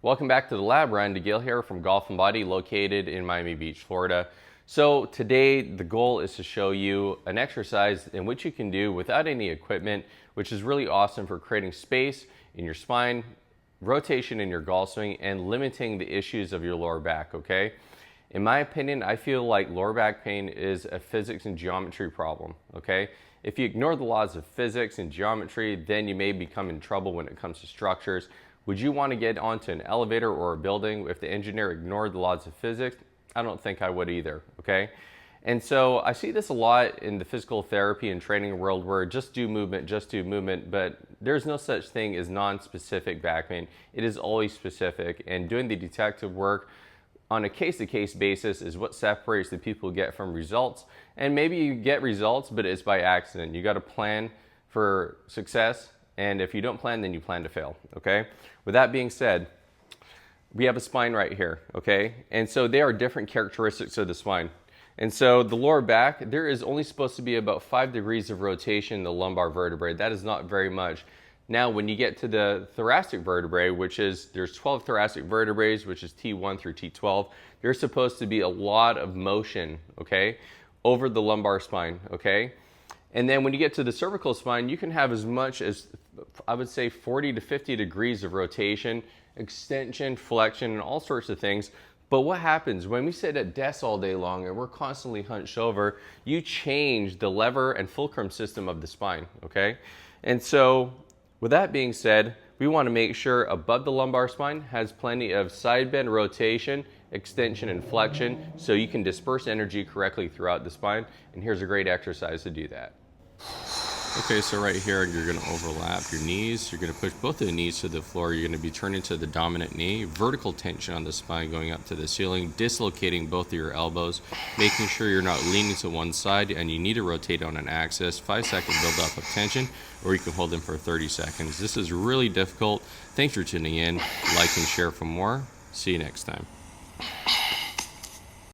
Welcome back to the lab. Ryan DeGale here from Golf and Body, located in Miami Beach, Florida. So today the goal is to show you an exercise in which you can do without any equipment, which is really awesome for creating space in your spine, rotation in your golf swing, and limiting the issues of your lower back, okay? In my opinion, I feel like lower back pain is a physics and geometry problem, okay? If you ignore the laws of physics and geometry, then you may become in trouble when it comes to structures. Would you want to get onto an elevator or a building if the engineer ignored the laws of physics? I don't think I would either, okay? And so I see this a lot in the physical therapy and training world where just do movement, but there's no such thing as non-specific back pain. It is always specific, and doing the detective work on a case-to-case basis is what separates the people who get from results. And maybe you get results, but it's by accident. You got to plan for success, and if you don't plan, then you plan to fail, okay? With that being said, we have a spine right here, okay? And so there are different characteristics of the spine. And so the lower back, there is only supposed to be about 5 degrees of rotation in the lumbar vertebrae. That is not very much. Now, when you get to the thoracic vertebrae, which is, there's 12 thoracic vertebrae, which is T1 through T12, there's supposed to be a lot of motion, okay, over the lumbar spine, okay? And then when you get to the cervical spine, you can have as much as, I would say, 40 to 50 degrees of rotation, extension, flexion, and all sorts of things. But what happens when we sit at desks all day long and we're constantly hunched over? You change the lever and fulcrum system of the spine, okay? And so with that being said, we want to make sure above the lumbar spine has plenty of side bend rotation, extension, and flexion so you can disperse energy correctly throughout the spine. And here's a great exercise to do that. Okay, so right here, you're going to overlap your knees. You're going to push both of the knees to the floor. You're going to be turning to the dominant knee, vertical tension on the spine going up to the ceiling, dislocating both of your elbows, making sure you're not leaning to one side, and you need to rotate on an axis. 5-second build up of tension, or you can hold them for 30 seconds. This is really difficult. Thanks for tuning in. Like and share for more. See you next time.